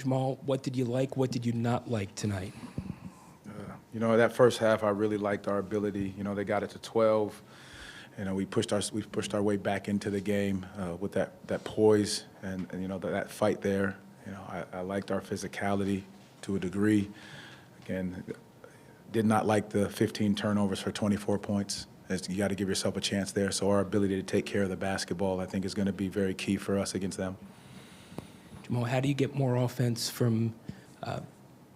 Jamahl, what did you like? What did you not like tonight? That first half, I really liked our ability. They got it to 12. We pushed our way back into the game with that poise and that fight there. I liked our physicality to a degree. Again, did not like the 15 turnovers for 24 points. You got to give yourself a chance there. So our ability to take care of the basketball, I think, is going to be very key for us against them. Jamahl, how do you get more offense from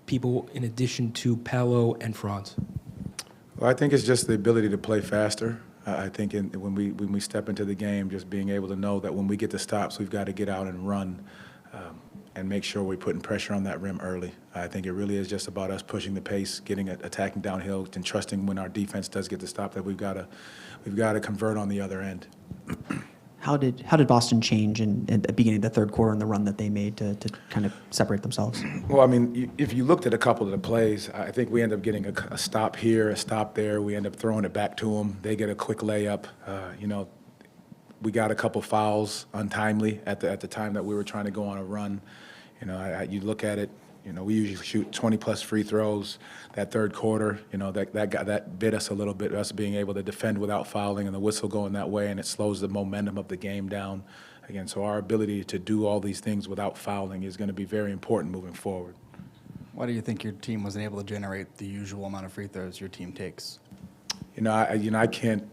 people in addition to Paulo and Fron? Well, I think it's just the ability to play faster. I think when we step into the game, just being able to know that when we get the stops, we've got to get out and run and make sure we're putting pressure on that rim early. I think it really is just about us pushing the pace, attacking downhill, and trusting when our defense does get the stop that we've got to convert on the other end. How did Boston change at the beginning of the third quarter and the run that they made to kind of separate themselves? Well, I mean, if you looked at a couple of the plays, I think we end up getting a stop here, a stop there. We end up throwing it back to them. They get a quick layup. We got a couple fouls untimely at the time that we were trying to go on a run. You look at it. We usually shoot 20-plus free throws. That third quarter, that bit us a little bit, us being able to defend without fouling and the whistle going that way, and it slows the momentum of the game down. Again, so our ability to do all these things without fouling is going to be very important moving forward. Why do you think your team wasn't able to generate the usual amount of free throws your team takes? I can't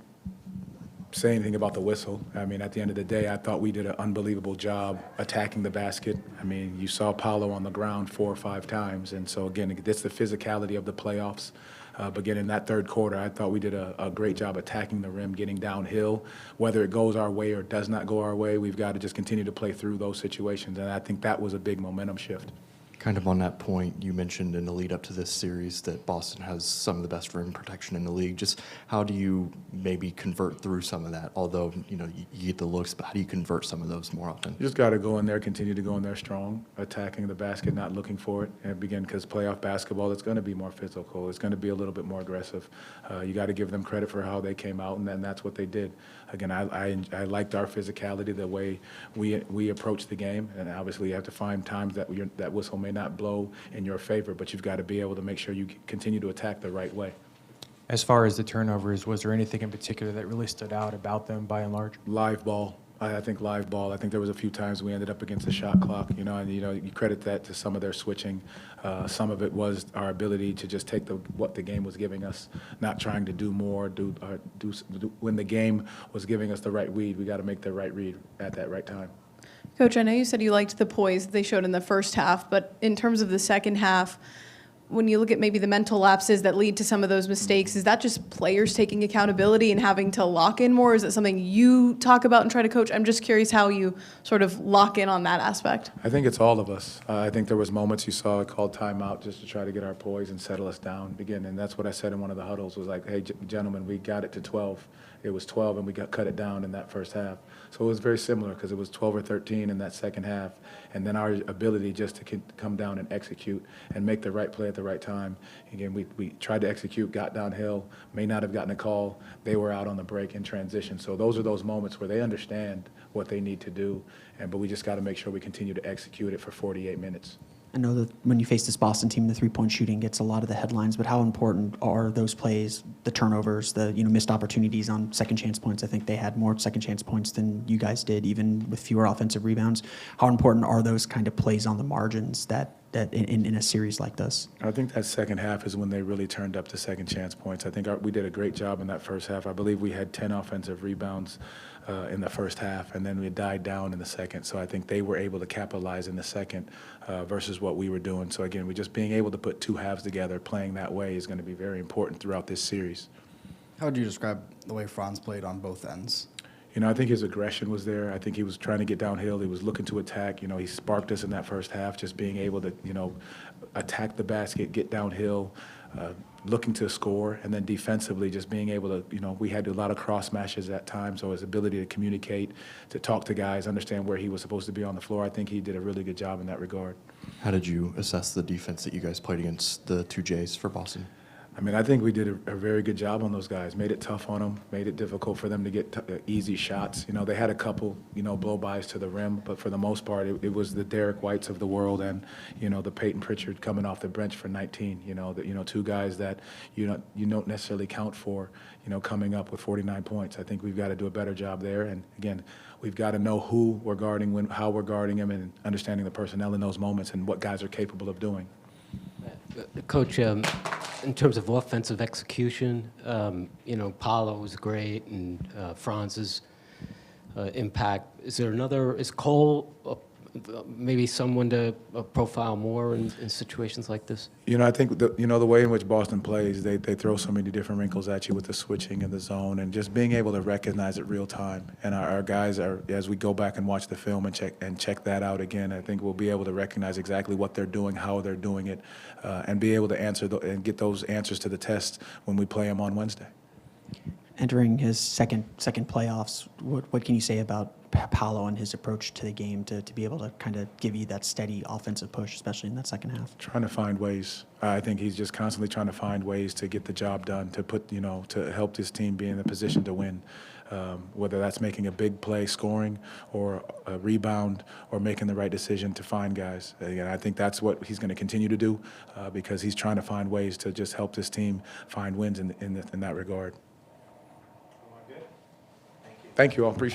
say anything about the whistle. I mean, at the end of the day, I thought we did an unbelievable job attacking the basket. I mean, you saw Paulo on the ground 4 or 5 times. And so, again, it's the physicality of the playoffs. But again, in that third quarter, I thought we did a great job attacking the rim, getting downhill. Whether it goes our way or does not go our way, we've got to just continue to play through those situations. And I think that was a big momentum shift. Kind of on that point, you mentioned in the lead up to this series that Boston has some of the best rim protection in the league. Just how do you maybe convert through some of that? Although, you get the looks, but how do you convert some of those more often? You just got to go in there, continue to go in there strong, attacking the basket, not looking for it. And again, because playoff basketball, it's going to be more physical. It's going to be a little bit more aggressive. You got to give them credit for how they came out, and then that's what they did. Again, I liked our physicality, the way we approach the game, and obviously you have to find times that whistle may not blow in your favor, but you've got to be able to make sure you continue to attack the right way. As far as the turnovers, was there anything in particular that really stood out about them by and large? Live ball. I think live ball. I think there was a few times we ended up against the shot clock, and you credit that to some of their switching. Some of it was our ability to just take what the game was giving us, not trying to do more. When the game was giving us the right read, we got to make the right read at that right time. Coach, I know you said you liked the poise they showed in the first half, but in terms of the second half, when you look at maybe the mental lapses that lead to some of those mistakes, is that just players taking accountability and having to lock in more? Is it something you talk about and try to coach? I'm just curious how you sort of lock in on that aspect. I think it's all of us. I think there was moments you saw I called timeout just to try to get our poise and settle us down again. And that's what I said in one of the huddles was like, hey, gentlemen, we got it to 12. It was 12, and we cut it down in that first half. So it was very similar because it was 12 or 13 in that second half. And then our ability just to come down and execute and make the right play at the right time. Again, we tried to execute, got downhill, may not have gotten a call. They were out on the break in transition. So those are those moments where they understand what they need to do, but we just got to make sure we continue to execute it for 48 minutes. I know that when you face this Boston team, the three-point shooting gets a lot of the headlines, but how important are those plays, the turnovers, the missed opportunities on second chance points? I think they had more second chance points than you guys did, even with fewer offensive rebounds. How important are those kind of plays on the margins that in a series like this? I think that second half is when they really turned up the second chance points. I think we did a great job in that first half. I believe we had 10 offensive rebounds in the first half, and then we died down in the second. So I think they were able to capitalize in the second versus what we were doing. So again, we just being able to put two halves together, playing that way is going to be very important throughout this series. How would you describe the way Fran's played on both ends? I think his aggression was there. I think he was trying to get downhill. He was looking to attack. He sparked us in that first half, just being able to, attack the basket, get downhill, looking to score, and then defensively just being able to, we had a lot of cross smashes at times, so his ability to communicate, to talk to guys, understand where he was supposed to be on the floor, I think he did a really good job in that regard. How did you assess the defense that you guys played against the two Jays for Boston? I mean, I think we did a very good job on those guys. Made it tough on them. Made it difficult for them to get easy shots. You know, they had a couple, you know, blow-bys to the rim, but for the most part, it was the Derrick Whites of the world and, you know, the Peyton Pritchard coming off the bench for 19. You know, two guys that you don't necessarily count for, you know, coming up with 49 points. I think we've got to do a better job there. And again, we've got to know who we're guarding, how we're guarding them, and understanding the personnel in those moments and what guys are capable of doing. Coach, in terms of offensive execution, you know, Paulo was great, and Franz's impact. Is Cole maybe someone to profile more in situations like this? You know, I think the way in which Boston plays, they throw so many different wrinkles at you with the switching and the zone, and just being able to recognize it real time. And our guys are, as we go back and watch the film and check that out again, I think we'll be able to recognize exactly what they're doing, how they're doing it, and be able to answer and get those answers to the test when we play them on Wednesday. Entering his second playoffs, what can you say about Paulo and his approach to the game to be able to kind of give you that steady offensive push, especially in that second half? Trying to find ways. I think he's just constantly trying to find ways to get the job done, to help his team be in the position to win. Whether that's making a big play, scoring, or a rebound, or making the right decision to find guys. And I think that's what he's going to continue to do because he's trying to find ways to just help this team find wins in that regard. Thank you all. Appreciate it.